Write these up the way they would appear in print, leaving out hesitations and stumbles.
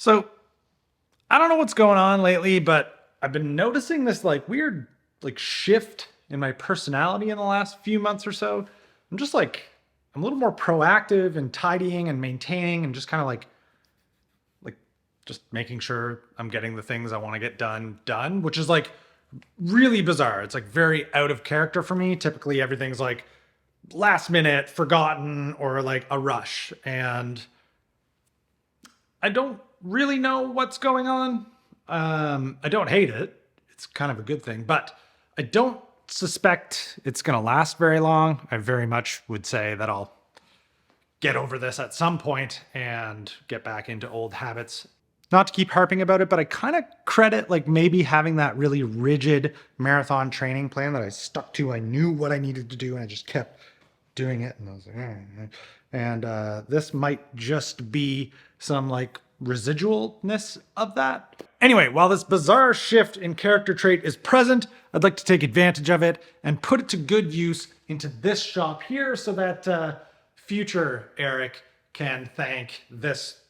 So I don't know what's going on lately, but I've been noticing this like weird like shift in my personality in the last few months or so. I'm just like, I'm a little more proactive in tidying and maintaining and just kind of like just making sure I'm getting the things I want to get done, which is like really bizarre. It's like very out of character for me. Typically everything's like last minute, forgotten, or like a rush. And I don't really know what's going on. I don't hate it. It's kind of a good thing, but I don't suspect it's going to last very long. I very much would say that I'll get over this at some point and get back into old habits. Not to keep harping about it, but I kind of credit like maybe having that really rigid marathon training plan that I stuck to. I knew what I needed to do and I just kept doing it. And I was like, and this might just be some like residualness of that. Anyway, while this bizarre shift in character trait is present, I'd like to take advantage of it and put it to good use into this shop here so that future Eric can thank this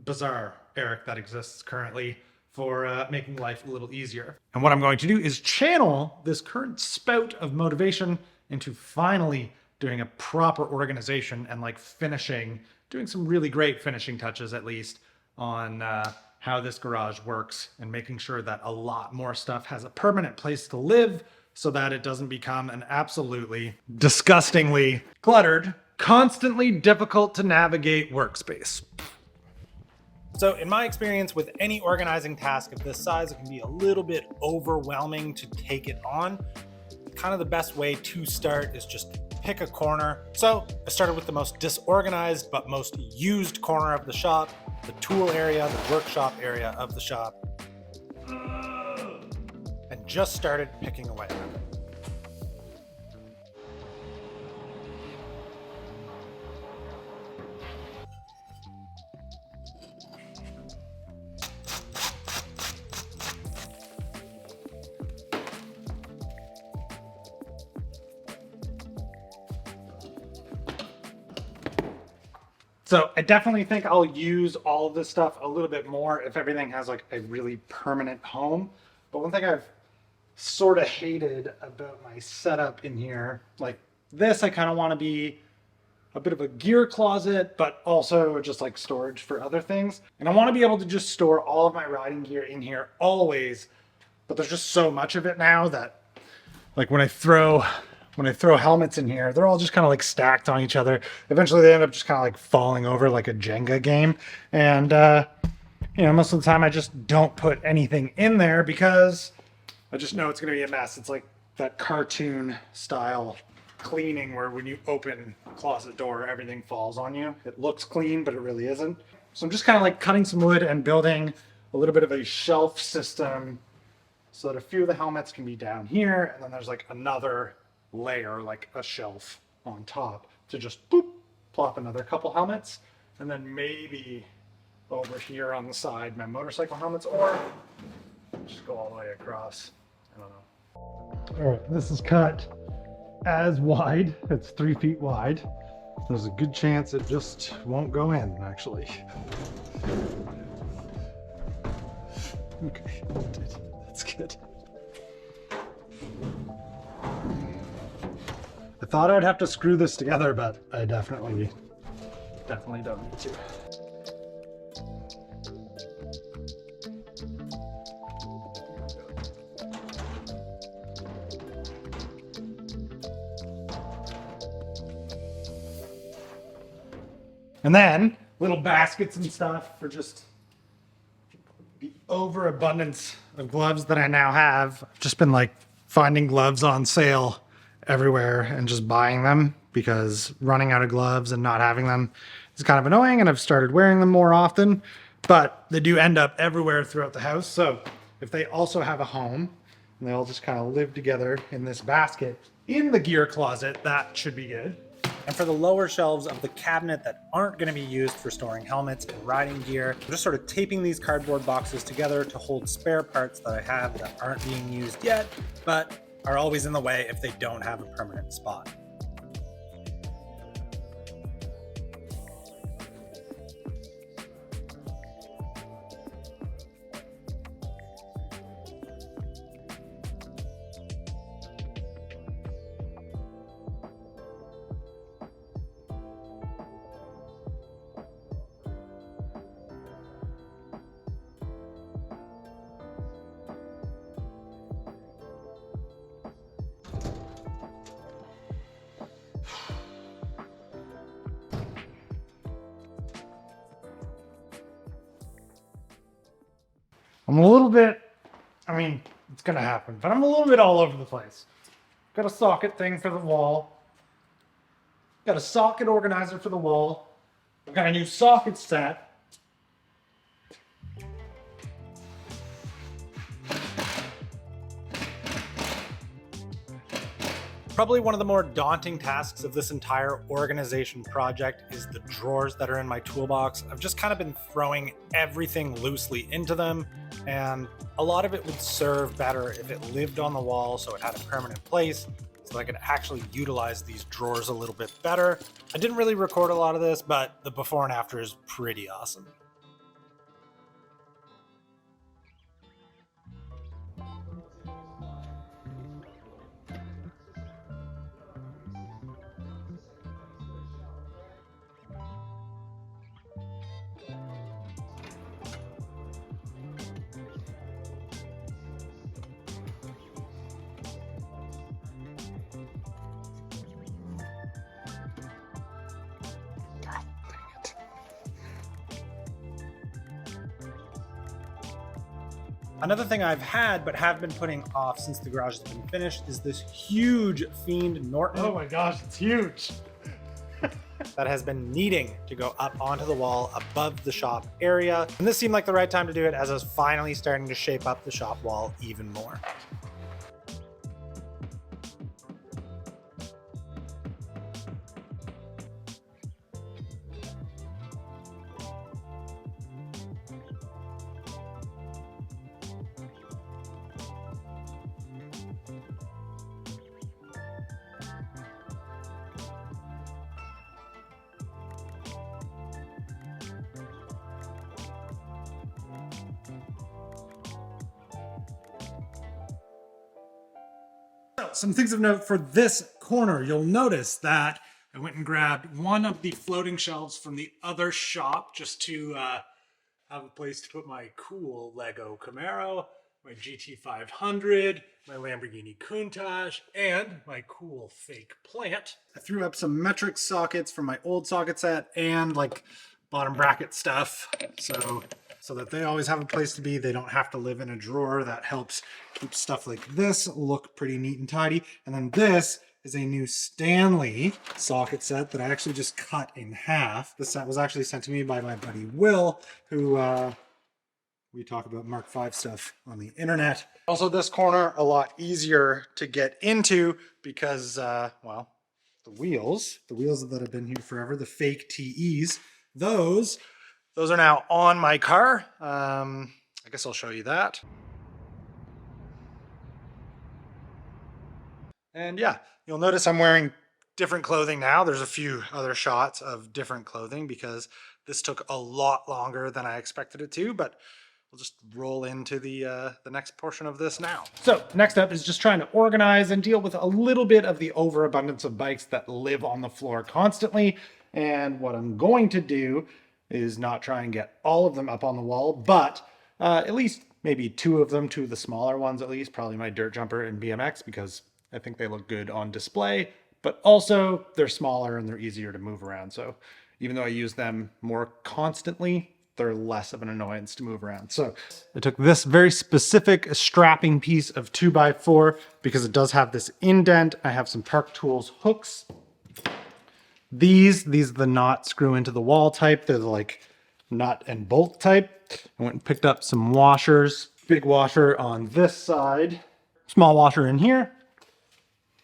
bizarre Eric that exists currently for making life a little easier. And what I'm going to do is channel this current spout of motivation into finally doing a proper organization and like finishing, doing some really great finishing touches at least on how this garage works and making sure that a lot more stuff has a permanent place to live so that it doesn't become an absolutely disgustingly cluttered, constantly difficult to navigate workspace. So in my experience with any organizing task of this size, it can be a little bit overwhelming to take it on. Kind of the best way to start is just pick a corner. So I started with the most disorganized but most used corner of the shop, the tool area, the workshop area of the shop, and just started picking away at it. So I definitely think I'll use all of this stuff a little bit more if everything has like a really permanent home. But one thing I've sort of hated about my setup in here, like this, I kind of want to be a bit of a gear closet, but also just like storage for other things. And I want to be able to just store all of my riding gear in here always, but there's just so much of it now that like when I throw helmets in here, they're all just kind of like stacked on each other. Eventually they end up just kind of like falling over like a Jenga game. And, you know, most of the time I just don't put anything in there because I just know it's going to be a mess. It's like that cartoon style cleaning where when you open a closet door, everything falls on you. It looks clean, but it really isn't. So I'm just kind of like cutting some wood and building a little bit of a shelf system so that a few of the helmets can be down here. And then there's like another layer, like a shelf on top to just boop, plop another couple helmets. And then maybe over here on the side, my motorcycle helmets, or just go all the way across. I don't know. All right, this is cut as wide. It's 3 feet wide. There's a good chance it just won't go in, actually. Okay, that's good. I thought I'd have to screw this together, but I definitely don't need to. And then little baskets and stuff for just the overabundance of gloves that I now have. I've just been like finding gloves on sale everywhere and just buying them because running out of gloves and not having them is kind of annoying, and I've started wearing them more often, but they do end up everywhere throughout the house. So if they also have a home and they all just kind of live together in this basket in the gear closet, that should be good. And for the lower shelves of the cabinet that aren't going to be used for storing helmets and riding gear, I'm just sort of taping these cardboard boxes together to hold spare parts that I have that aren't being used yet, but are always in the way if they don't have a permanent spot. I'm a little bit, I mean, it's gonna happen, but I'm a little bit all over the place. Got a socket thing for the wall. Got a socket organizer for the wall. I've got a new socket set. Probably one of the more daunting tasks of this entire organization project is the drawers that are in my toolbox. I've just kind of been throwing everything loosely into them, and a lot of it would serve better if it lived on the wall so it had a permanent place, so I could actually utilize these drawers a little bit better. I didn't really record a lot of this, but the before and after is pretty awesome. Another thing I've had but have been putting off since the garage has been finished is this huge Fiend Norton. Oh my gosh, it's huge. That has been needing to go up onto the wall above the shop area. And this seemed like the right time to do it as I was finally starting to shape up the shop wall even more. Some things of note for this corner, you'll notice that I went and grabbed one of the floating shelves from the other shop just to have a place to put my cool Lego Camaro, my GT500, my Lamborghini Countach, and my cool fake plant. I threw up some metric sockets from my old socket set and like bottom bracket stuff, so that they always have a place to be. They don't have to live in a drawer. That helps keep stuff like this look pretty neat and tidy. And then this is a new Stanley socket set that I actually just cut in half. This set was actually sent to me by my buddy Will, who we talk about Mark V stuff on the internet. Also, this corner a lot easier to get into because, well, the wheels that have been here forever, the fake TEs, those are now on my car. I guess I'll show you that. And yeah, you'll notice I'm wearing different clothing now. There's a few other shots of different clothing because this took a lot longer than I expected it to, but we'll just roll into the next portion of this now. So next up is just trying to organize and deal with a little bit of the overabundance of bikes that live on the floor constantly. And what I'm going to do is not try and get all of them up on the wall, but at least maybe two of the smaller ones at least, probably my dirt jumper and BMX, because I think they look good on display, but also they're smaller and they're easier to move around. So even though I use them more constantly, they're less of an annoyance to move around. So I took this very specific strapping piece of 2x4 because it does have this indent. I have some Park Tools hooks. These are the not screw into the wall type. They're the like nut and bolt type. I went and picked up some washers. Big washer on this side, small washer in here.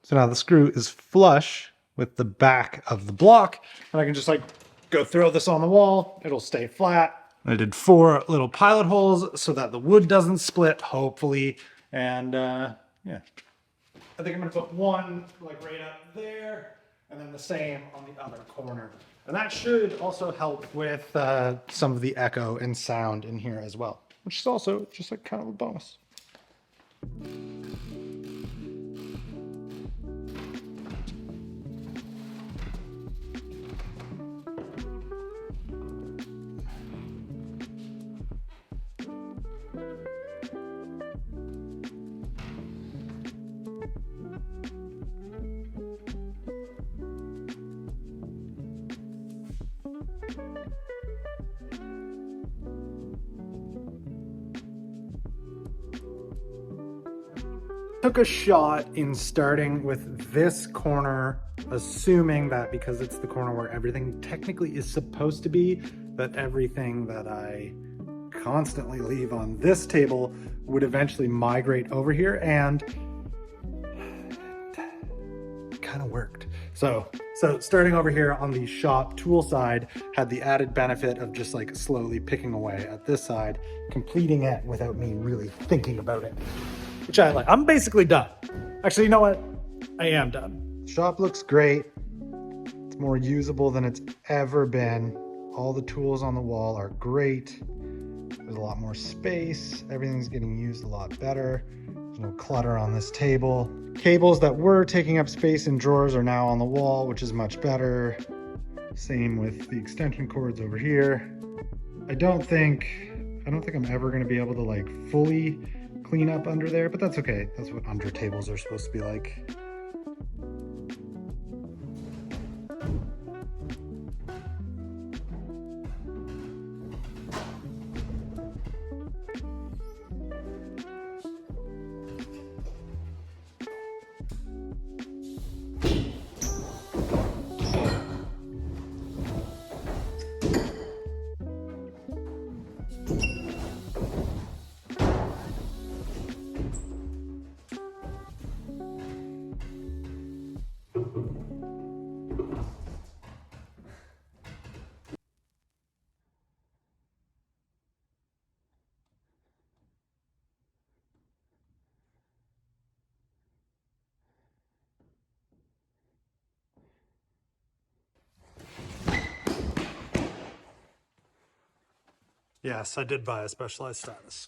So now the screw is flush with the back of the block, and I can just like go throw this on the wall. It'll stay flat. I did 4 little pilot holes so that the wood doesn't split, hopefully. And yeah, I think I'm gonna put one like right up there, and then the same on the other corner. And that should also help with some of the echo and sound in here as well, which is also just like kind of a bonus. Took a shot in starting with this corner, assuming that because it's the corner where everything technically is supposed to be, that everything that I constantly leave on this table would eventually migrate over here, and it kind of worked. So starting over here on the shop tool side had the added benefit of just like slowly picking away at this side, completing it without me really thinking about it, which I like. I'm basically done. Actually, you know what? I am done. Shop looks great. It's more usable than it's ever been. All the tools on the wall are great. There's a lot more space. Everything's getting used a lot better. There's no clutter on this table. Cables that were taking up space in drawers are now on the wall, which is much better. Same with the extension cords over here. I don't think I'm ever going to be able to like fully clean up under there, but that's okay. That's what under tables are supposed to be like. Yes, I did buy a specialized status.